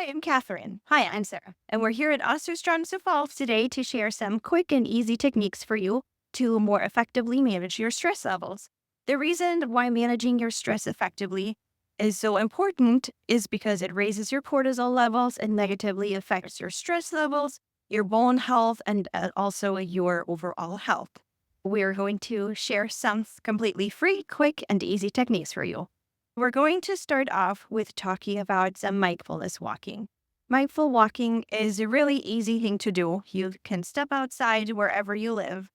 I'm Kathrin. Hi, I'm Sara. And we're here at Osterstrand Falls today to share some quick and easy techniques for you to more effectively manage your stress levels. The reason why managing your stress effectively is so important is because it raises your cortisol levels and negatively affects your stress levels, your bone health, and also your overall health. We're going to share some completely free, quick, and easy techniques for you. We're going to start off with talking about some mindfulness walking. Mindful walking is a really easy thing to do. You can step outside wherever you live.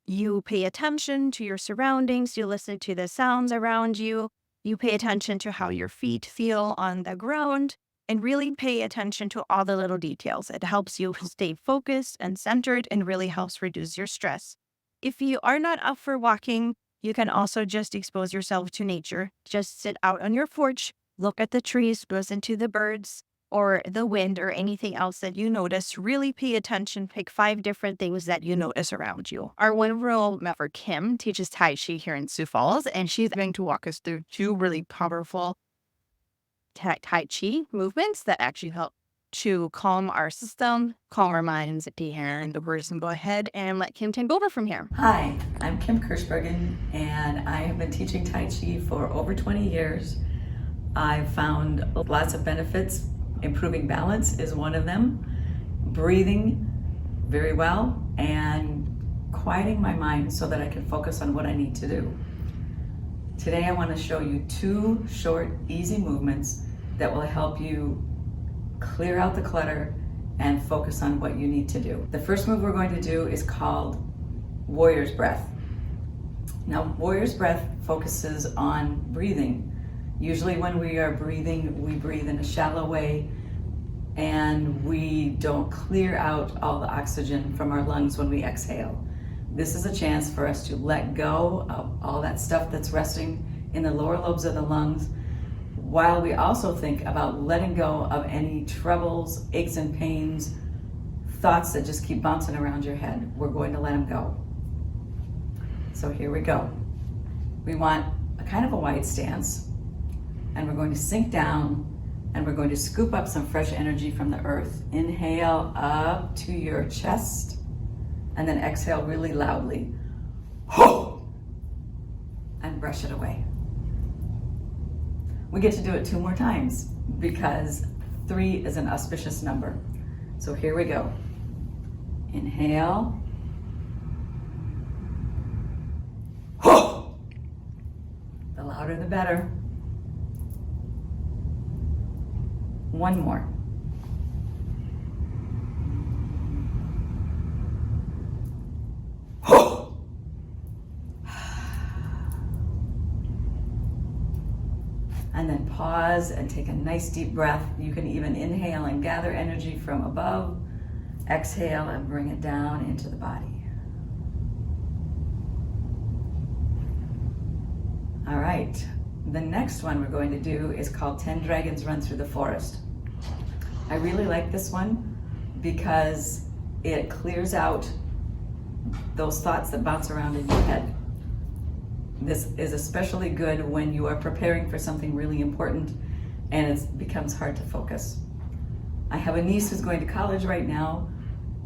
You pay attention to your surroundings. You listen to the sounds around you. You pay attention to how your feet feel on the ground and really pay attention to all the little details. It helps you stay focused and centered and really helps reduce your stress. If you are not up for walking, you can also just expose yourself to nature. Just sit out on your porch, look at the trees, listen to the birds or the wind or anything else that you notice. Really pay attention. Pick 5 different things that you notice around you. Our one-year-old member, Kim, teaches Tai Chi here in Sioux Falls, and she's going to walk us through 2 really powerful Tai Chi movements that actually help to calm our system, calm our minds, and the person go ahead and let Kim take over from here. Hi, I'm Kim Kirschbergen, and I have been teaching Tai Chi for over 20 years. I've found lots of benefits. Improving balance is one of them, breathing very well, and quieting my mind so that I can focus on what I need to do. Today I want to show you 2 short, easy movements that will help you clear out the clutter and focus on what you need to do. The first move we're going to do is called Warrior's Breath. Now, Warrior's Breath focuses on breathing. Usually when we are breathing, we breathe in a shallow way and we don't clear out all the oxygen from our lungs when we exhale. This is a chance for us to let go of all that stuff that's resting in the lower lobes of the lungs, while we also think about letting go of any troubles, aches and pains, thoughts that just keep bouncing around your head. We're going to let them go. So here we go. We want a kind of a wide stance, and we're going to sink down, and we're going to scoop up some fresh energy from the earth. Inhale up to your chest, and then exhale really loudly. And brush it away. We get to do it 2 more times because 3 is an auspicious number. So here we go. Inhale. The louder the better. 1 more. And then pause and take a nice deep breath. You can even inhale and gather energy from above. Exhale and bring it down into the body. All right, the next one we're going to do is called 10 Dragons Run Through the Forest. I really like this one because it clears out those thoughts that bounce around in your head. This is especially good when you are preparing for something really important and it becomes hard to focus. I have a niece who's going to college right now.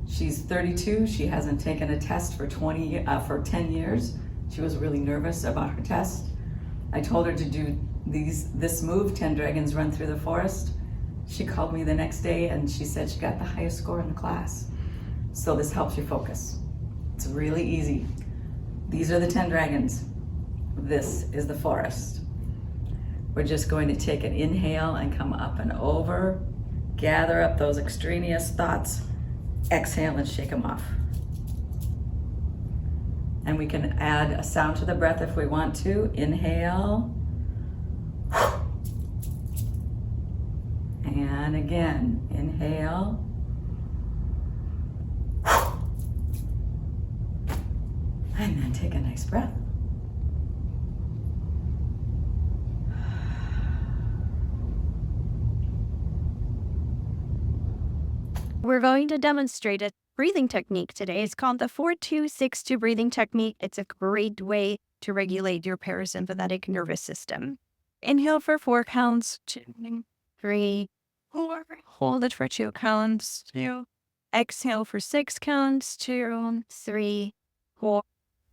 She's 32. She hasn't taken a test for 10 years. She was really nervous about her test. I told her to do this move, 10 Dragons Run Through the Forest. She called me the next day and she said she got the highest score in the class. So this helps you focus. It's really easy. These are the 10 dragons. This is the forest. We're just going to take an inhale and come up and over, gather up those extraneous thoughts, exhale and shake them off. And we can add a sound to the breath if we want to. Inhale. And again, inhale. And then take a nice breath. We're going to demonstrate a breathing technique today. It's called the 4-2-6-2 breathing technique. It's a great way to regulate your parasympathetic nervous system. Inhale for 4 counts, 2, 3, 4. Hold it for 2 counts. 2. Exhale for 6 counts. 2, 3, 4,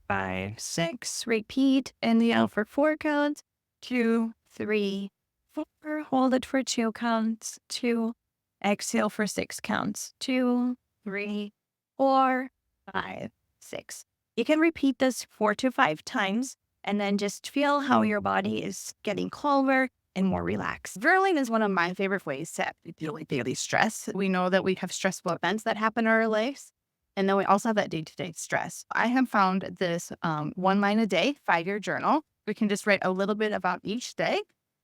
5, 6. Repeat. Inhale for 4 counts. 2, 3, 4. Hold it for 2 counts. 2. Exhale for 6 counts. 2, 3, 4, 5, 6. You can repeat this 4 to 5 times and then just feel how your body is getting calmer and more relaxed. Journaling is one of my favorite ways to deal with daily stress. We know that we have stressful events that happen in our lives, and then we also have that day-to-day stress. I have found this 1 line a day, 5-year journal. We can just write a little bit about each day,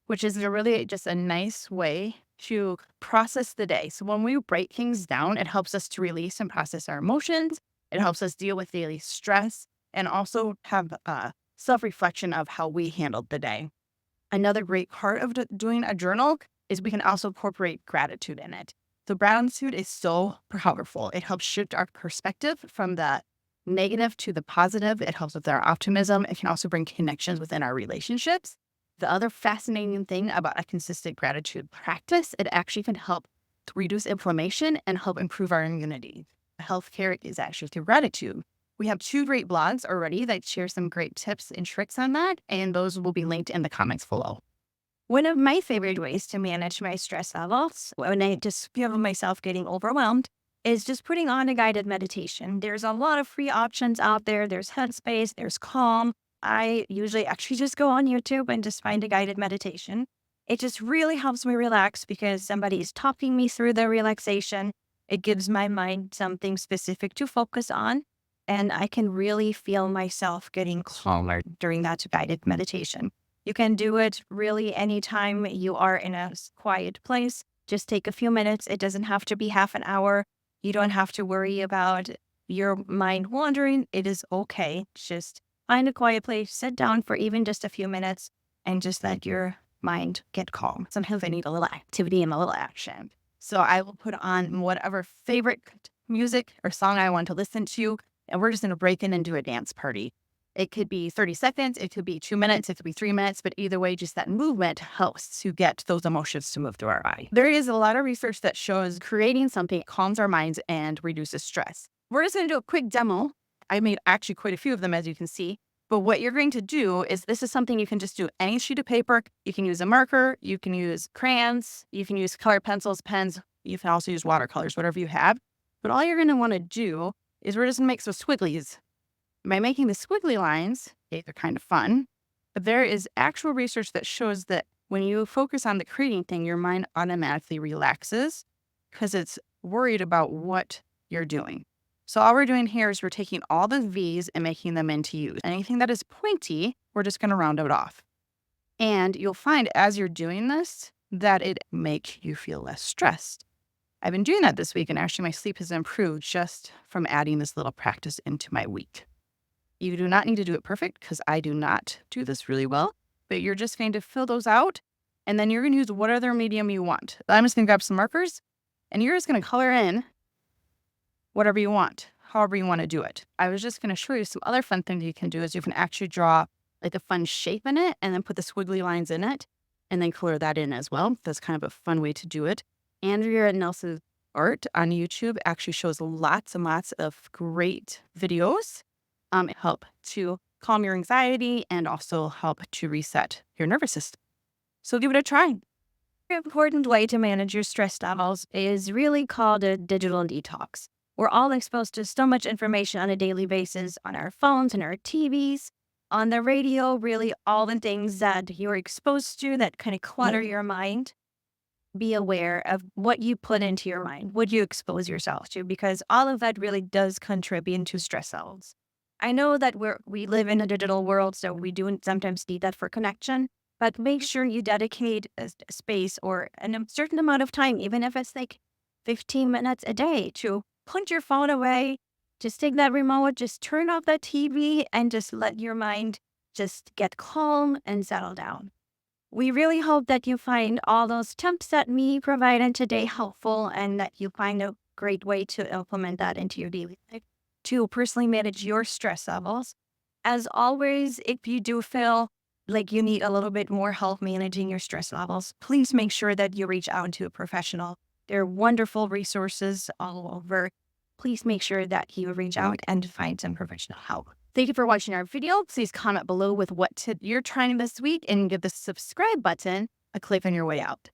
which is really just a nice way to process the day. So when we write things down, it helps us to release and process our emotions. It helps us deal with daily stress and also have self-reflection of how we handled the day. Another great part of doing a journal is we can also incorporate gratitude in it. So gratitude is so powerful. It helps shift our perspective from the negative to the positive. It helps with our optimism. It can also bring connections within our relationships. The other fascinating thing about a consistent gratitude practice, it actually can help to reduce inflammation and help improve our immunity. Healthcare is actually through gratitude. We have 2 great blogs already that share some great tips and tricks on that, and those will be linked in the comments below. One of my favorite ways to manage my stress levels when I just feel myself getting overwhelmed is just putting on a guided meditation. There's a lot of free options out there. There's Headspace, there's Calm. I usually actually just go on YouTube and just find a guided meditation. It just really helps me relax because somebody is talking me through the relaxation. It gives my mind something specific to focus on, and I can really feel myself getting calmer during that guided meditation. You can do it really anytime you are in a quiet place. Just take a few minutes. It doesn't have to be half an hour. You don't have to worry about your mind wandering. It is okay. Just find a quiet place, sit down for even just a few minutes, and just let your mind get calm. Sometimes I need a little activity and a little action. So I will put on whatever favorite music or song I want to listen to, and we're just going to break in and do a dance party. It could be 30 seconds, it could be 2 minutes, it could be 3 minutes, but either way, just that movement helps to get those emotions to move through our body. There is a lot of research that shows creating something calms our minds and reduces stress. We're just going to do a quick demo. I made actually quite a few of them, as you can see. But what you're going to do is this is something you can just do any sheet of paper. You can use a marker, you can use crayons, you can use colored pencils, pens. You can also use watercolors, whatever you have. But all you're going to want to do is we're just going to make some squigglies. By making the squiggly lines, they're kind of fun, but there is actual research that shows that when you focus on the creating thing, your mind automatically relaxes because it's worried about what you're doing. So all we're doing here is we're taking all the V's and making them into U's. Anything that is pointy, we're just going to round it off. And you'll find as you're doing this that it makes you feel less stressed. I've been doing that this week, and actually my sleep has improved just from adding this little practice into my week. You do not need to do it perfect because I do not do this really well, but you're just going to fill those out, and then you're going to use what other medium you want. I'm just going to grab some markers, and you're just going to color in whatever you want, however you want to do it. I was just going to show you some other fun things you can do is you can actually draw like a fun shape in it and then put the squiggly lines in it and then color that in as well. That's kind of a fun way to do it. Andrea Nelson's art on YouTube actually shows lots and lots of great videos. Help to calm your anxiety and also help to reset your nervous system. So give it a try. An important way to manage your stress levels is really called a digital detox. We're all exposed to so much information on a daily basis on our phones and our TVs, on the radio, really all the things that you're exposed to that kind of clutter your mind. Be aware of what you put into your mind, what you expose yourself to, because all of that really does contribute to stress levels. I know that we live in a digital world, so we do sometimes need that for connection, but make sure you dedicate a space or a certain amount of time, even if it's like 15 minutes a day, to put your phone away, just take that remote, just turn off that TV, and just let your mind just get calm and settle down. We really hope that you find all those tips that me provided today helpful and that you find a great way to implement that into your daily life to personally manage your stress levels. As always, if you do feel like you need a little bit more help managing your stress levels, please make sure that you reach out to a professional. There are wonderful resources all over. Please make sure that you reach out and find some professional help. Thank you for watching our video. Please comment below with what tip you're trying this week and give the subscribe button a click on your way out.